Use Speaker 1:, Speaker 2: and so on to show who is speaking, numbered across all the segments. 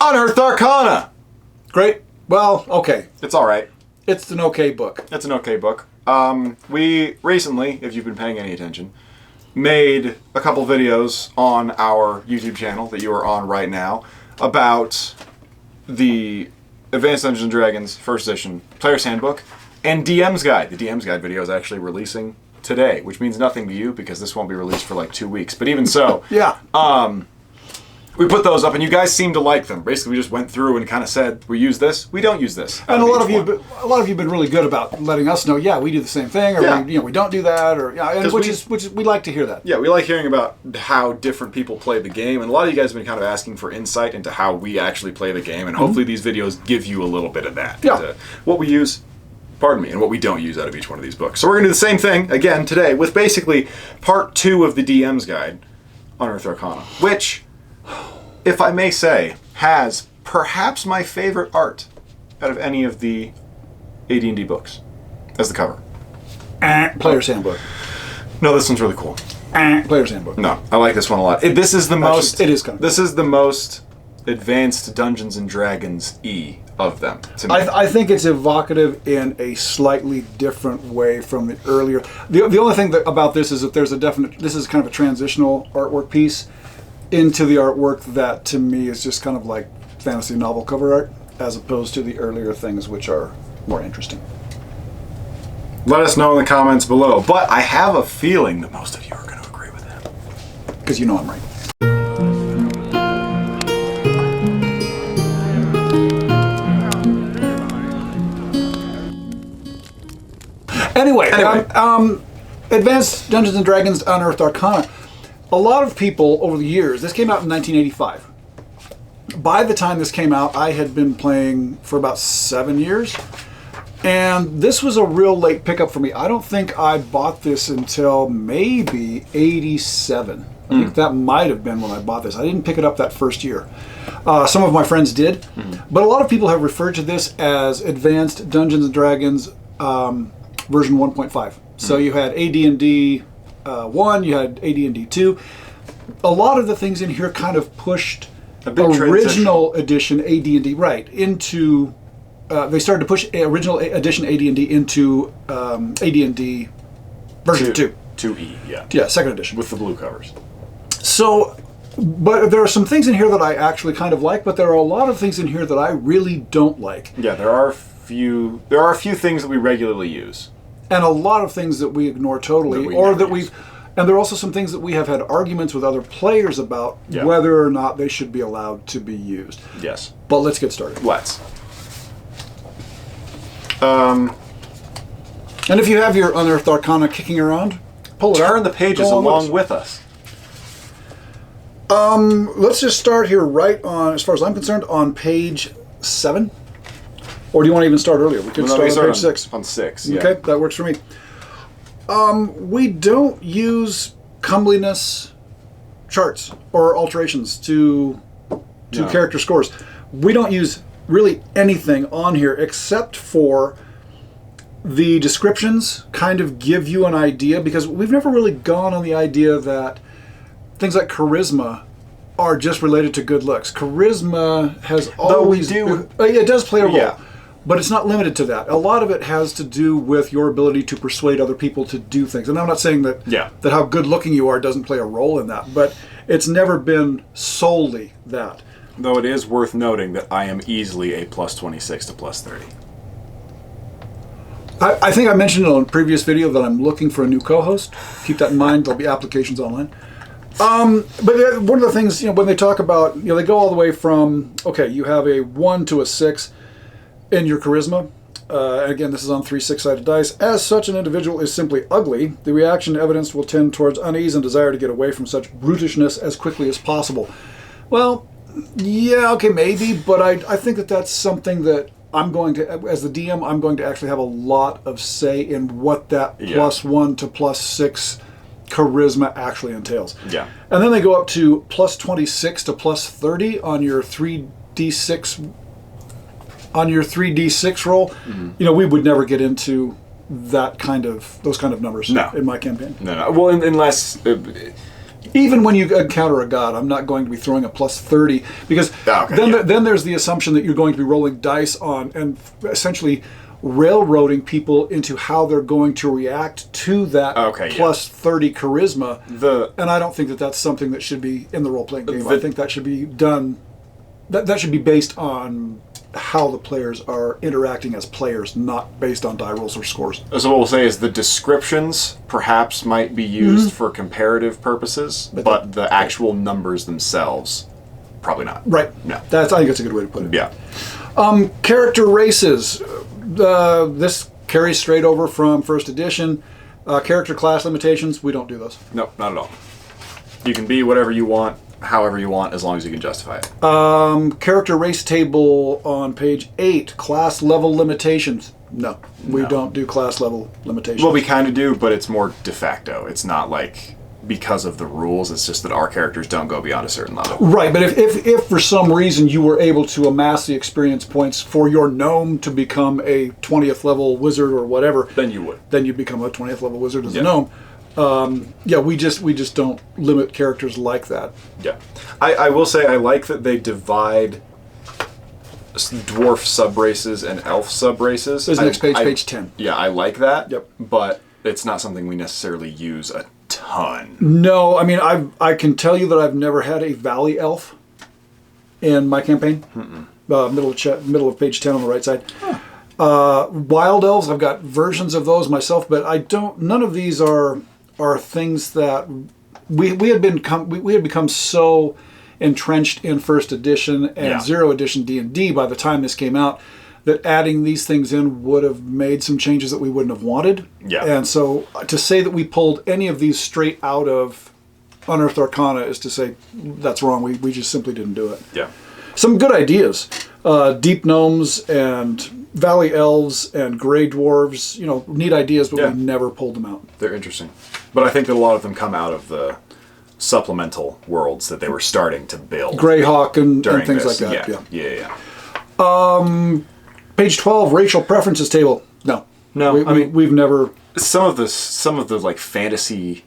Speaker 1: Unearthed Arcana.
Speaker 2: Great. Well, okay.
Speaker 1: It's all right.
Speaker 2: It's an okay book.
Speaker 1: It's an okay book. We recently, if you've been paying any attention, made a couple videos on our YouTube channel that you are on right now about the Advanced Dungeons & Dragons First Edition Player's Handbook and DM's Guide. The DM's Guide video is actually releasing today, which means nothing to you because this won't be released for like 2 weeks. But even so,
Speaker 2: yeah.
Speaker 1: We put those up, and you guys seem to like them. Basically, we just went through and kind of said, we use this, we don't use this.
Speaker 2: And a lot of you have been really good about letting us know. Yeah, we do the same thing, or we don't do that, or we like to hear that.
Speaker 1: Yeah, we like hearing about how different people play the game, and a lot of you guys have been kind of asking for insight into how we actually play the game, and hopefully these videos give you a little bit of that.
Speaker 2: Yeah.
Speaker 1: What we use, and what we don't use out of each one of these books. So we're going to do the same thing again today with basically part 2 of the DM's Guide, Unearthed Arcana, which, if I may say, has perhaps my favorite art out of any of the AD&D books as the cover.
Speaker 2: Player's Handbook.
Speaker 1: No, this one's really cool.
Speaker 2: Player's Handbook.
Speaker 1: No, I like this one a lot. This is the most.
Speaker 2: It is kind of.
Speaker 1: This is the most advanced Dungeons and Dragons of them. To me.
Speaker 2: I think it's evocative in a slightly different way from the earlier. The only thing about this is that there's a definite. This is kind of a transitional artwork piece into the artwork that to me is just kind of like fantasy novel cover art, as opposed to the earlier things which are more interesting.
Speaker 1: Let us know in the comments below. But I have a feeling that most of you are going to agree with that.
Speaker 2: Because you know I'm right. Anyway. Advanced Dungeons & Dragons Unearthed Arcana. A lot of people over the years, this came out in 1985. By the time this came out, I had been playing for about 7 years. And this was a real late pickup for me. I don't think I bought this until maybe 87. I think that might have been when I bought this. I didn't pick it up that first year. Some of my friends did. But a lot of people have referred to this as Advanced Dungeons & Dragons version 1.5. So you had AD&D 1, you had AD&D 2. A lot of the things in here kind of pushed original edition AD&D into. They started to push original edition AD&D into AD&D version 2.
Speaker 1: 2E, yeah.
Speaker 2: Yeah, second edition.
Speaker 1: With the blue covers.
Speaker 2: So, but there are some things in here that I actually kind of like, but there are a lot of things in here that I really don't like.
Speaker 1: Yeah, there are a few things that we regularly use.
Speaker 2: And a lot of things that we ignore totally, and there are also some things that we have had arguments with other players about whether or not they should be allowed to be used.
Speaker 1: Yes.
Speaker 2: But let's get started.
Speaker 1: Let's.
Speaker 2: And if you have your Unearthed Arcana kicking around, pull it out.
Speaker 1: Turn the pages along with us.
Speaker 2: Let's just start here right on, as far as I'm concerned, on page 7. Or do you want to even start earlier? We could start on page 6.
Speaker 1: On 6, yeah.
Speaker 2: Okay, that works for me. We don't use comeliness charts or alterations to character scores. We don't use really anything on here except for the descriptions kind of give you an idea, because we've never really gone on the idea that things like charisma are just related to good looks. Charisma has always... it does play a role. Yeah. But it's not limited to that. A lot of it has to do with your ability to persuade other people to do things. And I'm not saying that that how good looking you are doesn't play a role in that, but it's never been solely that.
Speaker 1: Though it is worth noting that I am easily a plus 26 to plus 30.
Speaker 2: I think I mentioned it on a previous video that I'm looking for a new co-host. Keep that in mind. There'll be applications online. But one of the things, when they talk about, they go all the way from, you have a 1 to a 6 in your charisma. Again, this is on 3 6-sided dice. As such an individual is simply ugly, the reaction evidence will tend towards unease and desire to get away from such brutishness as quickly as possible. Well, yeah, okay, maybe, but I think that that's something that I'm going to, as the DM, I'm going to actually have a lot of say in what that plus 1 to plus 6 charisma actually entails. Yeah. And then they go up to plus 26 to plus 30 on your 3d6 roll. Mm-hmm. We would never get into those kind of numbers in my campaign.
Speaker 1: No. Well, unless
Speaker 2: Even when you encounter a god, I'm not going to be throwing a plus 30 because then there's the assumption that you're going to be rolling dice on and essentially railroading people into how they're going to react to that plus 30 charisma. And I don't think that that's something that should be in the role-playing game. I think that should be done, that should be based on how the players are interacting as players, not based on die rolls or scores.
Speaker 1: So what we'll say is the descriptions perhaps might be used for comparative purposes, but the actual numbers themselves, probably not.
Speaker 2: Right.
Speaker 1: No.
Speaker 2: I think that's a good way to put it.
Speaker 1: Yeah.
Speaker 2: Character races. This carries straight over from first edition. Character class limitations, we don't do those.
Speaker 1: Nope, not at all. You can be whatever you want, however you want, as long as you can justify it.
Speaker 2: Character race table on page 8, class level limitations. No, we don't do class level limitations.
Speaker 1: Well, we kind of do, but it's more de facto. It's not like because of the rules, it's just that our characters don't go beyond a certain level.
Speaker 2: Right, but if for some reason you were able to amass the experience points for your gnome to become a 20th level wizard or whatever,
Speaker 1: then you would.
Speaker 2: Then you become a 20th level wizard as a gnome. We just don't limit characters like that.
Speaker 1: Yeah. I will say I like that they divide dwarf subraces and elf subraces.
Speaker 2: There's next page, page 10.
Speaker 1: Yeah, I like that.
Speaker 2: Yep.
Speaker 1: But it's not something we necessarily use a ton.
Speaker 2: No, I mean, I can tell you that I've never had a valley elf in my campaign. Middle of page 10 on the right side. Wild elves, I've got versions of those myself, but I don't. None of these are things that we had become so entrenched in first edition and zero edition D&D by the time this came out that adding these things in would have made some changes that we wouldn't have wanted.
Speaker 1: Yeah.
Speaker 2: And so to say that we pulled any of these straight out of Unearthed Arcana is to say that's wrong. We just simply didn't do it.
Speaker 1: Yeah.
Speaker 2: Some good ideas. Deep gnomes and valley elves and gray dwarves, neat ideas, but we never pulled them out.
Speaker 1: They're interesting. But I think that a lot of them come out of the supplemental worlds that they were starting to build.
Speaker 2: Greyhawk and things like that.
Speaker 1: Yeah.
Speaker 2: Page 12, racial preferences table. No. We've never.
Speaker 1: Some of the like fantasy.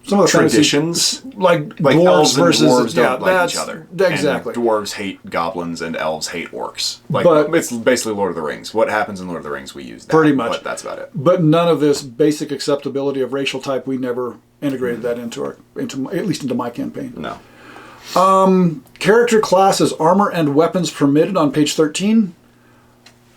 Speaker 2: Some of the
Speaker 1: traditions,
Speaker 2: fantasy, like
Speaker 1: dwarves
Speaker 2: elves versus
Speaker 1: dwarves don't like each other.
Speaker 2: Exactly.
Speaker 1: And dwarves hate goblins and elves hate orcs. But it's basically Lord of the Rings. What happens in Lord of the Rings, we use that.
Speaker 2: Pretty much.
Speaker 1: But that's about it.
Speaker 2: But none of this basic acceptability of racial type, we never integrated that into at least into my campaign.
Speaker 1: No.
Speaker 2: Character classes, armor and weapons permitted on page 13.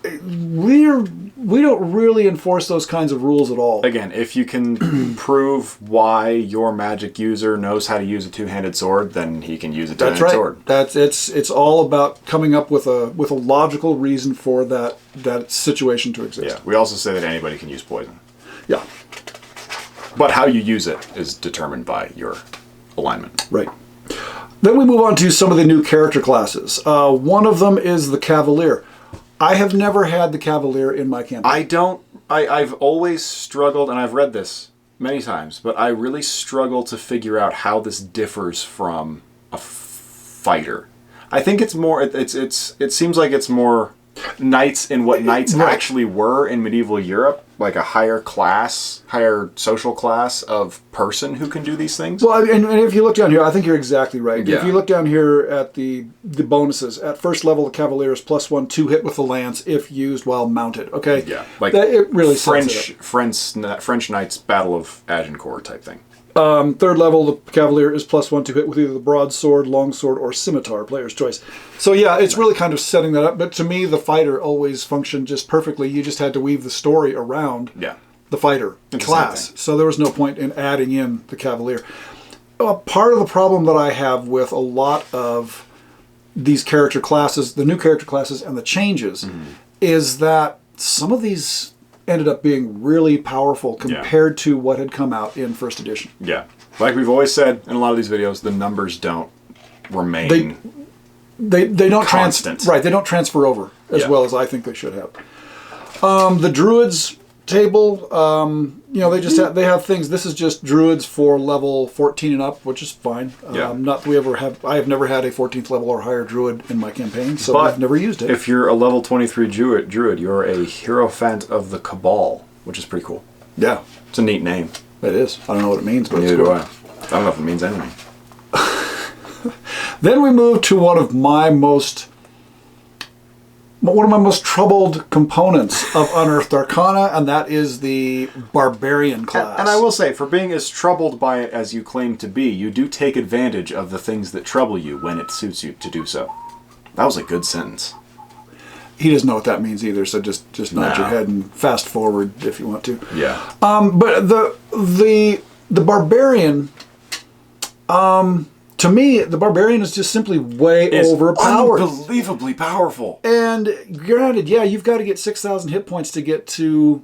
Speaker 2: We don't really enforce those kinds of rules at all.
Speaker 1: Again, if you can prove why your magic user knows how to use a two-handed sword, then he can use a two-handed sword.
Speaker 2: That's right. It's all about coming up with a logical reason for that situation to exist.
Speaker 1: Yeah. We also say that anybody can use poison.
Speaker 2: Yeah.
Speaker 1: But how you use it is determined by your alignment.
Speaker 2: Right. Then we move on to some of the new character classes. One of them is the Cavalier. I have never had the Cavalier in my campaign.
Speaker 1: I've always struggled, and I've read this many times, but I really struggle to figure out how this differs from a fighter. I think it's more, it seems like it's more knights in what knights actually were in medieval Europe, like a higher social class of person who can do these things.
Speaker 2: Well, and if you look down here, I think you're exactly right. Yeah. If you look down here at the bonuses, at first level, the Cavalier is +1 to hit with the lance if used while mounted. Okay.
Speaker 1: Yeah. Like
Speaker 2: it really
Speaker 1: French Knights Battle of Agincourt type thing.
Speaker 2: Third level, the Cavalier is +1 to hit with either the broadsword, longsword, or scimitar, player's choice. So yeah, it's really kind of setting that up. But to me, the fighter always functioned just perfectly. You just had to weave the story around the fighter class. So there was no point in adding in the Cavalier. Part of the problem that I have with a lot of these character classes, the new character classes and the changes, is that some of these ended up being really powerful compared to what had come out in first edition.
Speaker 1: Yeah. Like we've always said in a lot of these videos, the numbers don't remain
Speaker 2: they don't
Speaker 1: constant.
Speaker 2: They don't transfer over as well as I think they should have. The Druids table, they have things. This is just Druids for level 14 and up, which is fine. I have never had a 14th level or higher Druid in my campaign, so I've never used it.
Speaker 1: If you're a level 23 Druid, you're a Hierophant of the Cabal, which is pretty cool.
Speaker 2: Yeah.
Speaker 1: It's a neat name.
Speaker 2: It is. I don't know what it means, but
Speaker 1: Neither
Speaker 2: it's cool.
Speaker 1: do I don't know if it means anything.
Speaker 2: Then we move to one of my most troubled components of Unearthed Arcana, and that is the Barbarian class.
Speaker 1: And I will say, for being as troubled by it as you claim to be, you do take advantage of the things that trouble you when it suits you to do so. That was a good sentence.
Speaker 2: He doesn't know what that means either, so just nod your head and fast forward if you want to.
Speaker 1: Yeah.
Speaker 2: But the Barbarian, to me, the Barbarian is just simply way overpowered.
Speaker 1: Unbelievably powerful.
Speaker 2: And granted, yeah, you've got to get 6,000 hit points to get to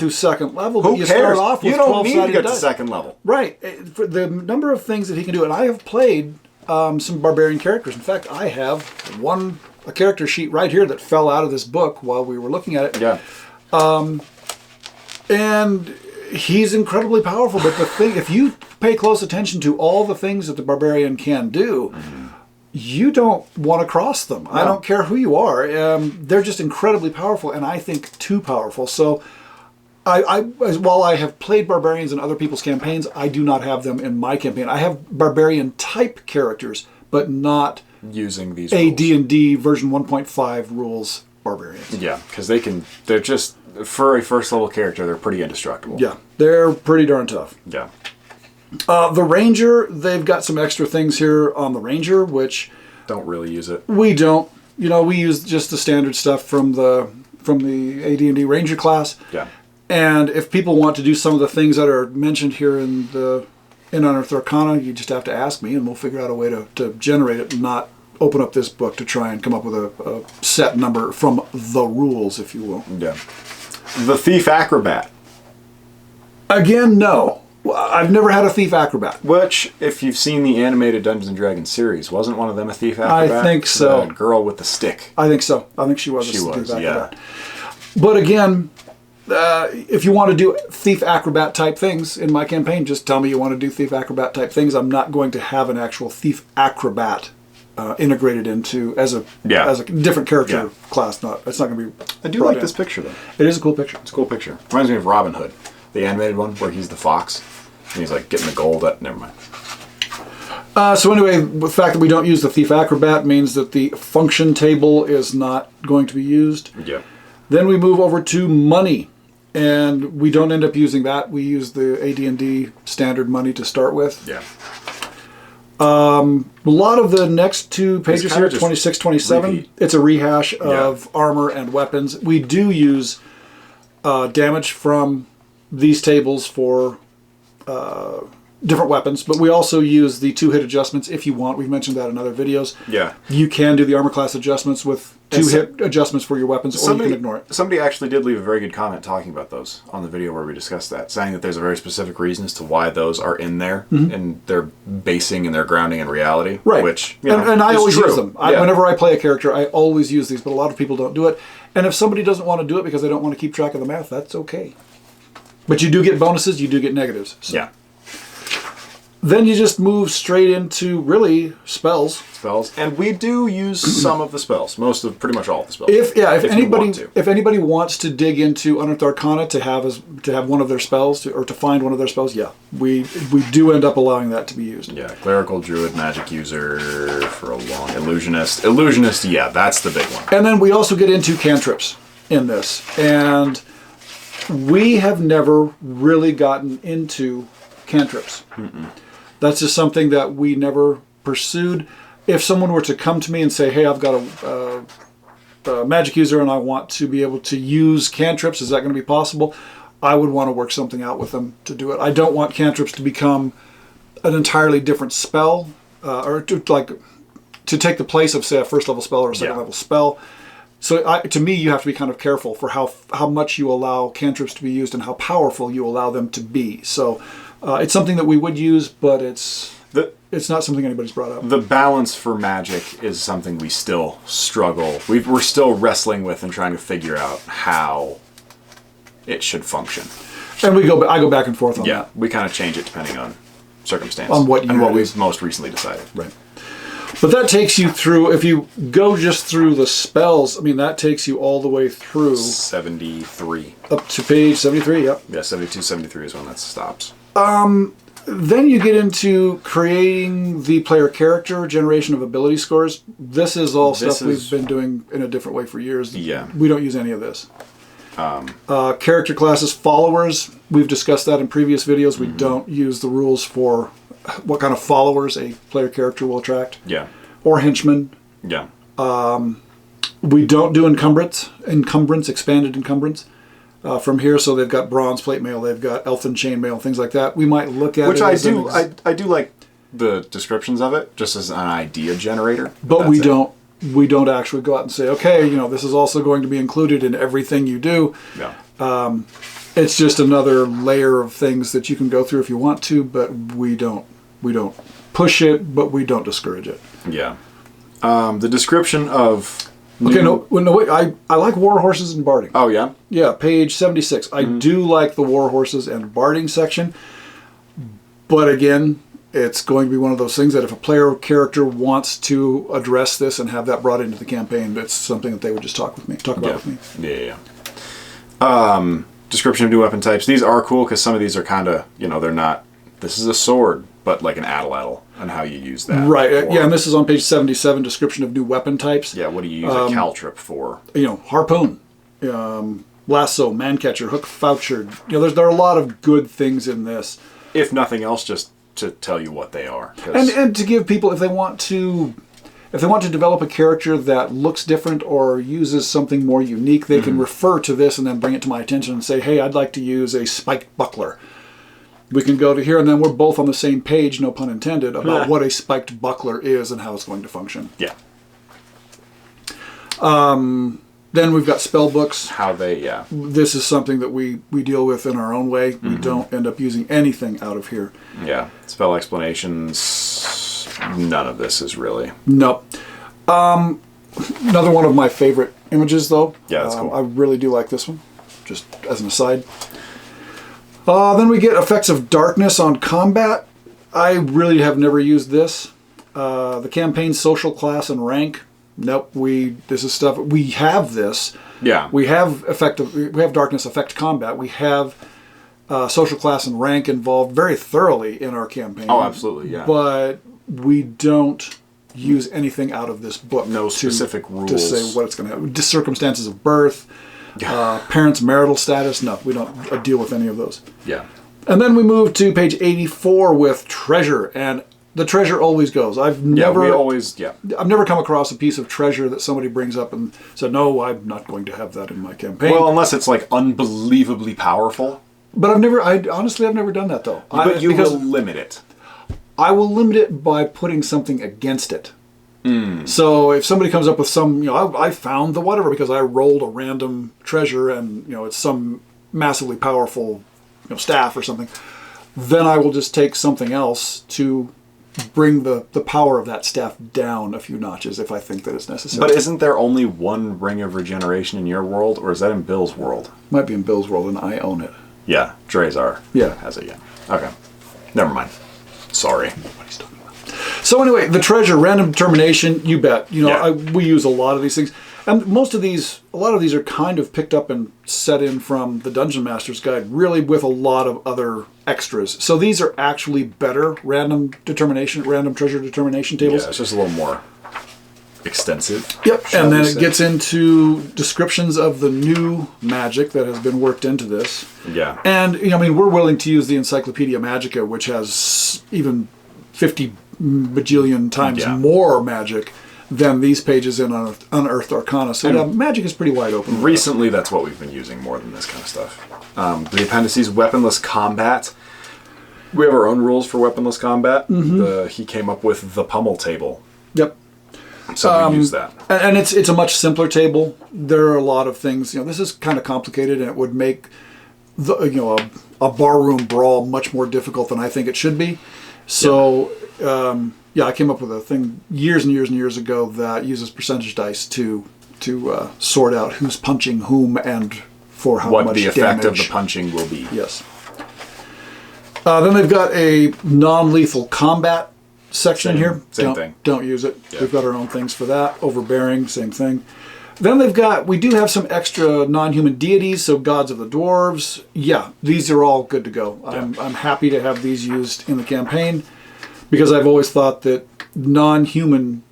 Speaker 2: second level.
Speaker 1: Who
Speaker 2: but you
Speaker 1: cares?
Speaker 2: start off with
Speaker 1: You don't need to
Speaker 2: 12-sided
Speaker 1: get to
Speaker 2: dice.
Speaker 1: second level.
Speaker 2: Right. For the number of things that he can do, and I have played some Barbarian characters. In fact, I have a character sheet right here that fell out of this book while we were looking at it.
Speaker 1: Yeah.
Speaker 2: And he's incredibly powerful, but the thing, if you pay close attention to all the things that the Barbarian can do, you don't want to cross them. No. I don't care who you are. They're just incredibly powerful, and I think too powerful. So while I have played Barbarians in other people's campaigns, I do not have them in my campaign. I have Barbarian-type characters, but not
Speaker 1: using these
Speaker 2: AD&D version 1.5 rules Barbarians.
Speaker 1: Yeah, because they're just, for a first-level character, they're pretty indestructible.
Speaker 2: Yeah, they're pretty darn tough.
Speaker 1: Yeah.
Speaker 2: The Ranger, they've got some extra things here on the Ranger, which...
Speaker 1: Don't really use it.
Speaker 2: We don't. You know, we use just the standard stuff from the AD&D Ranger class.
Speaker 1: Yeah.
Speaker 2: And if people want to do some of the things that are mentioned here in Unearthed Arcana, you just have to ask me, and we'll figure out a way to generate it and not open up this book to try and come up with a set number from the rules, if you will.
Speaker 1: Yeah. The Thief Acrobat.
Speaker 2: Again, no. I've never had a Thief Acrobat.
Speaker 1: Which, if you've seen the animated Dungeons & Dragons series, wasn't one of them a Thief Acrobat?
Speaker 2: I think so.
Speaker 1: The girl with the stick.
Speaker 2: I think so. I think she was a
Speaker 1: Thief
Speaker 2: Acrobat. But again, if you want to do Thief Acrobat type things in my campaign, just tell me you want to do Thief Acrobat type things. I'm not going to have an actual Thief Acrobat integrated into as a different character class. It's not going to be.
Speaker 1: I do like this picture though.
Speaker 2: It is a cool picture.
Speaker 1: It's a cool picture. Reminds me of Robin Hood, the animated one where he's the fox and he's like getting the gold. Never mind.
Speaker 2: So anyway, the fact that we don't use the Thief Acrobat means that the function table is not going to be used.
Speaker 1: Yeah.
Speaker 2: Then we move over to money, and we don't end up using that. We use the AD&D standard money to start with.
Speaker 1: Yeah.
Speaker 2: A lot of the next two pages here, 26, 27,
Speaker 1: repeat.
Speaker 2: It's a rehash of armor and weapons. We do use damage from these tables for different weapons, but we also use the 2-hit adjustments if you want. We've mentioned that in other videos.
Speaker 1: Yeah.
Speaker 2: You can do the armor class adjustments with 2-hit adjustments for your weapons, or you can ignore it.
Speaker 1: Somebody actually did leave a very good comment talking about those on the video where we discussed that, saying that there's a very specific reason as to why those are in there, and they're basing and they're grounding in reality.
Speaker 2: Right.
Speaker 1: Which,
Speaker 2: and I always
Speaker 1: true.
Speaker 2: use them. Whenever I play a character, I always use these, but a lot of people don't do it. And if somebody doesn't want to do it because they don't want to keep track of the math, that's okay. But you do get bonuses, you do get negatives. So.
Speaker 1: Yeah.
Speaker 2: Then you just move straight into, really, spells.
Speaker 1: And we do use some of the spells. Pretty much all of the spells.
Speaker 2: If anybody wants to dig into Unearthed Arcana to have one of their spells, or to find one of their spells, we do end up allowing that to be used.
Speaker 1: Yeah, Clerical, Druid, Magic User, for a long... Illusionist, yeah, that's the big one.
Speaker 2: And then we also get into cantrips in this. And we have never really gotten into cantrips. That's just something that we never pursued. If someone were to come to me and say, hey, I've got a magic user and I want to be able to use cantrips, is that going to be possible? I would want to work something out with them to do it. I don't want cantrips to become an entirely different spell, or to take the place of, say, a first level spell or a second level spell. So to me, you have to be kind of careful for how much you allow cantrips to be used and how powerful you allow them to be. So it's something that we would use, but it's not something anybody's brought up.
Speaker 1: The balance for magic is something we still struggle. We're still wrestling with and trying to figure out how it should function.
Speaker 2: And I go back and forth on that.
Speaker 1: Yeah, we kind of change it depending on circumstance.
Speaker 2: On what
Speaker 1: we've most recently decided.
Speaker 2: Right. But that takes you through, if you go just through the spells, I mean, that takes you all the way through...
Speaker 1: 73.
Speaker 2: Up to page 73, yep.
Speaker 1: Yeah, 72, 73 is when that stops.
Speaker 2: Then you get into creating the player character, generation of ability scores. This is all stuff we've been doing in a different way for years.
Speaker 1: Yeah.
Speaker 2: We don't use any of this. Character classes, followers. We've discussed that in previous videos. We don't use the rules for what kind of followers a player character will attract.
Speaker 1: Yeah.
Speaker 2: Or henchmen.
Speaker 1: Yeah.
Speaker 2: We don't do encumbrance, expanded encumbrance. From here, so they've got bronze plate mail, they've got elfin chain mail, things like that. We might look at
Speaker 1: which
Speaker 2: it
Speaker 1: I
Speaker 2: as
Speaker 1: do. I do like the descriptions of it, just as an idea generator.
Speaker 2: But we don't. We don't actually go out and say, okay, this is also going to be included in everything you do.
Speaker 1: Yeah.
Speaker 2: It's just another layer of things that you can go through if you want to, but we don't push it, but we don't discourage it.
Speaker 1: Yeah. The description of.
Speaker 2: Okay, no, wait. I like war horses and barding.
Speaker 1: Oh, yeah?
Speaker 2: Yeah, page 76. I do like the war horses and barding section, but again, it's going to be one of those things that if a player character wants to address this and have that brought into the campaign, it's something that they would just talk about with me.
Speaker 1: Yeah. Description of new weapon types. These are cool because some of these are kind of, they're not, this is a sword, but like an atlatl and how you use that.
Speaker 2: Right, and this is on page 77, description of new weapon types.
Speaker 1: Yeah, what do you use a caltrip for?
Speaker 2: Harpoon, lasso, man-catcher, hook foucher. There are a lot of good things in this.
Speaker 1: If nothing else, just to tell you what they are.
Speaker 2: And to give people, if they want to develop a character that looks different or uses something more unique, they can refer to this and then bring it to my attention and say, hey, I'd like to use a spiked buckler. We can go to here, and then we're both on the same page, no pun intended, about what a spiked buckler is and how it's going to function.
Speaker 1: Yeah.
Speaker 2: Then we've got spell books.
Speaker 1: How they,
Speaker 2: This is something that we deal with in our own way. We don't end up using anything out of here.
Speaker 1: Yeah. Spell explanations, none of this is really.
Speaker 2: Nope. Another one of my favorite images, though.
Speaker 1: Yeah, that's cool.
Speaker 2: I really do like this one, just as an aside. Then we get effects of darkness on combat. I really have never used this. The campaign, social class, and rank. Nope. This is stuff we have. This.
Speaker 1: Yeah.
Speaker 2: We have darkness affect combat. We have social class and rank involved very thoroughly in our campaign.
Speaker 1: Oh, absolutely. Yeah.
Speaker 2: But we don't use anything out of this book.
Speaker 1: No specific rules
Speaker 2: to say what it's going to have. Circumstances of birth. Parents' marital status, no, we don't deal with any of those.
Speaker 1: Yeah.
Speaker 2: And then we move to page 84 with treasure, and the treasure always goes. I've never come across a piece of treasure that somebody brings up and said, no, I'm not going to have that in my campaign.
Speaker 1: Well, unless it's like unbelievably powerful.
Speaker 2: But honestly, I've never done that though.
Speaker 1: But you will limit it.
Speaker 2: I will limit it by putting something against it. So if somebody comes up with some, I found the whatever because I rolled a random treasure and, it's some massively powerful, staff or something, then I will just take something else to bring the power of that staff down a few notches if I think that it's necessary.
Speaker 1: But isn't there only one ring of regeneration in your world, or is that in Bill's world?
Speaker 2: Might be in Bill's world and I own it.
Speaker 1: Yeah, Drazar has it, Okay. Never mind. Sorry. Nobody's talking about.
Speaker 2: So anyway, the treasure, random determination, you bet. We use a lot of these things. And a lot of these are kind of picked up and set in from the Dungeon Master's Guide, really with a lot of other extras. So these are actually better random treasure determination tables.
Speaker 1: Yeah, it's just a little more extensive.
Speaker 2: Yep, and then it gets into descriptions of the new magic that has been worked into this.
Speaker 1: Yeah.
Speaker 2: And, we're willing to use the Encyclopedia Magica, which has even 50 bajillion times more magic than these pages in Unearthed Arcana. So magic is pretty wide open.
Speaker 1: Recently, that's what we've been using more than this kind of stuff. The appendices, weaponless combat. We have our own rules for weaponless combat. He came up with the pummel table.
Speaker 2: Yep.
Speaker 1: So we use that.
Speaker 2: And it's a much simpler table. There are a lot of things. This is kind of complicated, and it would make a barroom brawl much more difficult than I think it should be. So. I came up with a thing years and years and years ago that uses percentage dice to sort out who's punching whom and for how much damage. What the effect
Speaker 1: of the punching will be.
Speaker 2: Yes. Then they've got a non-lethal combat section here.
Speaker 1: Same thing.
Speaker 2: Don't use it. Yeah. We've got our own things for that. Overbearing, same thing. Then we do have some extra non-human deities, so gods of the dwarves. Yeah, these are all good to go. Yeah. I'm happy to have these used in the campaign because I've always thought that non-human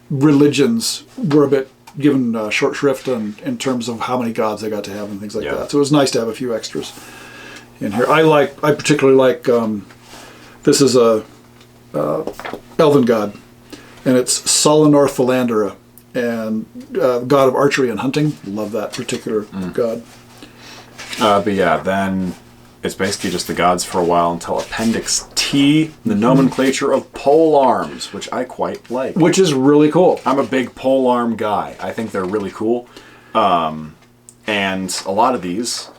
Speaker 2: religions were a bit given short shrift in terms of how many gods they got to have and things like that. So it was nice to have a few extras in here. I particularly like this is a elven god, and it's Solinor Philandera, and god of archery and hunting. Love that particular god.
Speaker 1: But yeah, then it's basically just the gods for a while until Appendix T, the nomenclature of pole arms, which I quite like.
Speaker 2: Which is really cool.
Speaker 1: I'm a big pole arm guy. I think they're really cool. And a lot of these,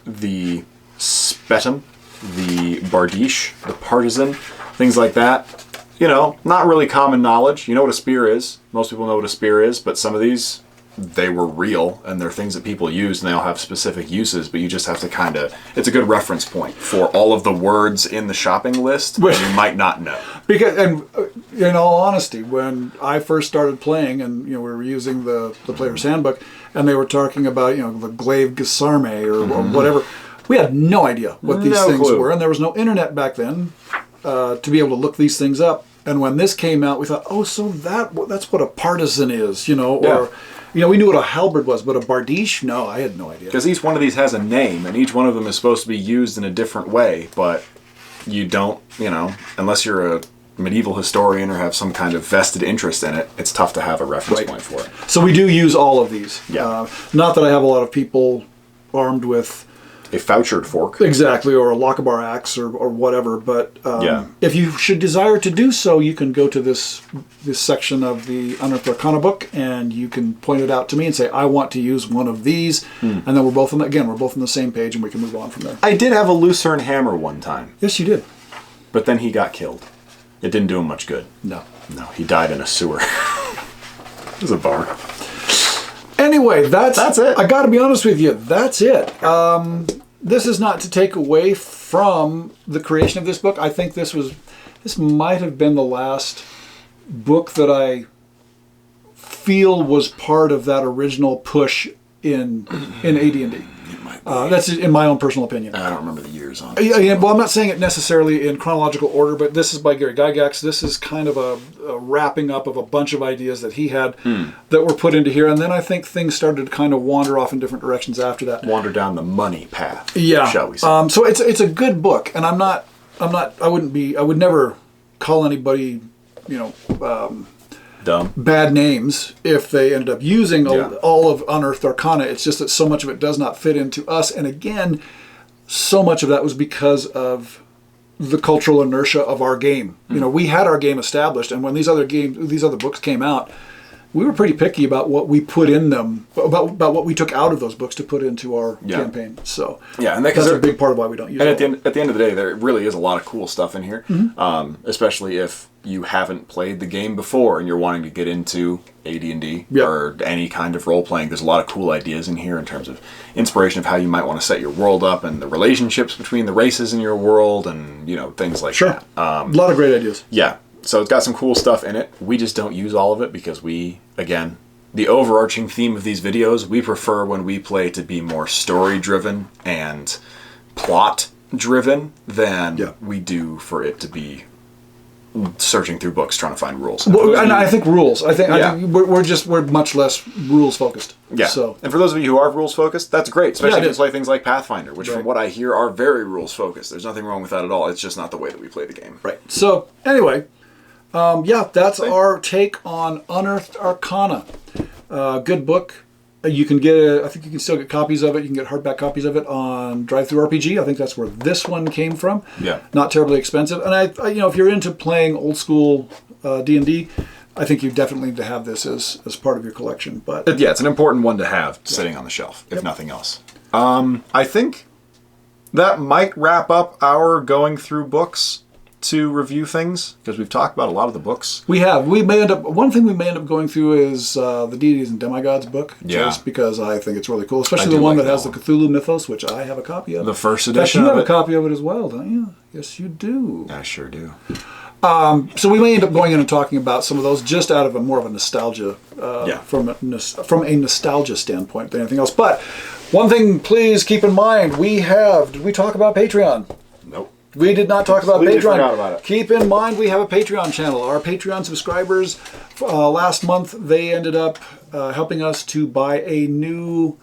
Speaker 1: the Spetum, the Bardiche, the Partisan, things like that, not really common knowledge. You know what a spear is. Most people know what a spear is, but some of these, they were real, and they're things that people use, and they all have specific uses, but you just have to it's a good reference point for all of the words in the shopping list that you might not know.
Speaker 2: Because, and in all honesty, when I first started playing, and we were using the player's handbook, and they were talking about the glaive Gesarme or whatever, we had no idea what these things were, and there was no internet back then to be able to look these things up. And when this came out, we thought, oh, so that's what a partisan is, or... we knew what a halberd was, but a bardiche? No, I had no idea.
Speaker 1: Because each one of these has a name, and each one of them is supposed to be used in a different way, but you don't, unless you're a medieval historian or have some kind of vested interest in it, it's tough to have a reference point for it.
Speaker 2: So we do use all of these.
Speaker 1: Yeah.
Speaker 2: Not that I have a lot of people armed with...
Speaker 1: a fouchered fork.
Speaker 2: Exactly, or a Lochabar axe or whatever, but if you should desire to do so, you can go to this section of the Unearthed Arcana book, and you can point it out to me and say, I want to use one of these, and then we're both on the same page, and we can move on from there.
Speaker 1: I did have a Lucerne hammer one time.
Speaker 2: Yes, you did.
Speaker 1: But then he got killed. It didn't do him much good.
Speaker 2: No,
Speaker 1: he died in a sewer. It was a bar.
Speaker 2: Anyway, that's
Speaker 1: it.
Speaker 2: I got to be honest with you, that's it. This is not to take away from the creation of this book. I think this might have been the last book that I feel was part of that original push in AD&D. That's in my own personal opinion.
Speaker 1: I don't remember the years on
Speaker 2: it. Yeah, well, I'm not saying it necessarily in chronological order, but this is by Gary Gygax. This is kind of a wrapping up of a bunch of ideas that he had that were put into here, and then I think things started to kind of wander off in different directions after that.
Speaker 1: Wander down the money path,
Speaker 2: shall we say? So it's a good book, and I would never call anybody,
Speaker 1: dumb
Speaker 2: bad names if they ended up using all of Unearthed Arcana. It's just that so much of it does not fit into us, and again, so much of that was because of the cultural inertia of our game. We had our game established, and when these other books came out, we were pretty picky about what we put in them, about what we took out of those books to put into our campaign. So
Speaker 1: and
Speaker 2: that's a big part of why we don't use it.
Speaker 1: And at the end of the day, there really is a lot of cool stuff in here, especially if you haven't played the game before and you're wanting to get into AD&D or any kind of role-playing. There's a lot of cool ideas in here in terms of inspiration of how you might want to set your world up and the relationships between the races in your world and, things like that.
Speaker 2: A lot of great ideas.
Speaker 1: Yeah. So it's got some cool stuff in it. We just don't use all of it because again, the overarching theme of these videos, we prefer when we play to be more story-driven and plot-driven than we do for it to be searching through books trying to find rules.
Speaker 2: And I think rules. I think we're much less rules focused.
Speaker 1: Yeah.
Speaker 2: So,
Speaker 1: and for those of you who are rules focused, that's great. Especially if you play things like Pathfinder, which from what I hear are very rules focused. There's nothing wrong with that at all. It's just not the way that we play the game.
Speaker 2: Right. So anyway, that's our take on Unearthed Arcana. Good book. You can I think you can still get copies of it. You can get hardback copies of it on Drive-Thru RPG. I think that's where this one came from.
Speaker 1: Yeah.
Speaker 2: Not terribly expensive. And I if you're into playing old school D&D, I think you definitely need to have this as part of your collection. But
Speaker 1: it's an important one to have sitting on the shelf, if nothing else. I think that might wrap up our going through books to review things, because we've talked about a lot of the books.
Speaker 2: We have. One thing we may end up going through is the Deities and Demigods book, just because I think it's really cool, especially the one that has the Cthulhu mythos, which I have a copy of.
Speaker 1: The first edition.
Speaker 2: You have a copy of it as well, don't you? Yes, you do.
Speaker 1: I sure do.
Speaker 2: So we may end up going in and talking about some of those just out of more of a nostalgia, from a nostalgia standpoint than anything else. But one thing, please keep in mind, did we talk about Patreon?
Speaker 1: Nope.
Speaker 2: We did not talk about
Speaker 1: Completely
Speaker 2: Patreon.
Speaker 1: forgot about it.
Speaker 2: Keep in mind, we have a Patreon channel. Our Patreon subscribers, last month, they ended up helping us to buy a new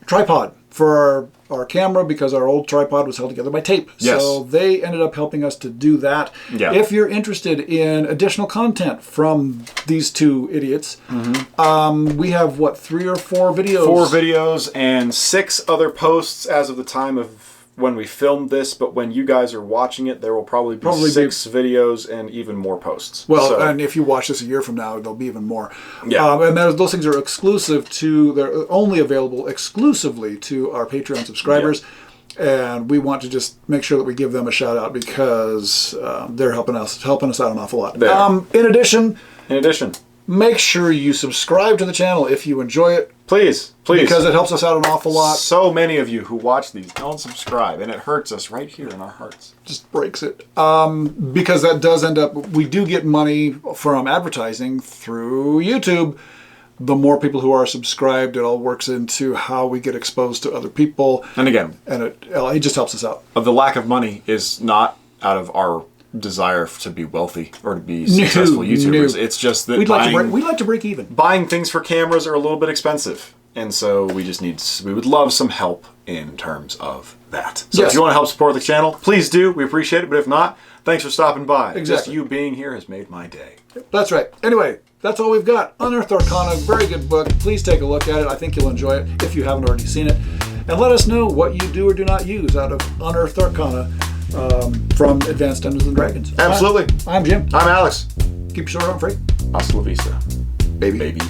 Speaker 2: tripod for our camera because our old tripod was held together by tape.
Speaker 1: Yes.
Speaker 2: So they ended up helping us to do that.
Speaker 1: Yeah.
Speaker 2: If you're interested in additional content from these two idiots, we have, 3 or 4 videos?
Speaker 1: 4 videos and 6 other posts as of the time of when we filmed this, but when you guys are watching it, there will probably be 6 videos and even more posts.
Speaker 2: Well, and if you watch this a year from now, there'll be even more.
Speaker 1: Yeah.
Speaker 2: And those things are they're only available exclusively to our Patreon subscribers. Yeah. And we want to just make sure that we give them a shout out because they're helping us out an awful lot. In addition, make sure you subscribe to the channel if you enjoy it.
Speaker 1: Please.
Speaker 2: Because it helps us out an awful lot.
Speaker 1: So many of you who watch these don't subscribe, and it hurts us right here in our hearts.
Speaker 2: Just breaks it. Because that does end up, we do get money from advertising through YouTube. The more people who are subscribed, it all works into how we get exposed to other people.
Speaker 1: And again,
Speaker 2: it just helps us out.
Speaker 1: The lack of money is not out of our desire to be wealthy or to be successful YouTubers.
Speaker 2: No.
Speaker 1: It's just that
Speaker 2: we'd like to break even.
Speaker 1: Buying things for cameras are a little bit expensive, and so we would love some help in terms of that. So if you want to help support the channel, please do. We appreciate it. But if not, thanks for stopping by.
Speaker 2: Exactly.
Speaker 1: Just you being here has made my day.
Speaker 2: That's right. Anyway, that's all we've got. Unearthed Arcana, very good book. Please take a look at it. I think you'll enjoy it if you haven't already seen it. And let us know what you do or do not use out of Unearthed Arcana from Advanced Dungeons & Dragons.
Speaker 1: Absolutely.
Speaker 2: I'm Jim.
Speaker 1: I'm Alex.
Speaker 2: Keep your sword on free.
Speaker 1: Hasta la vista.
Speaker 2: Baby.
Speaker 1: Baby.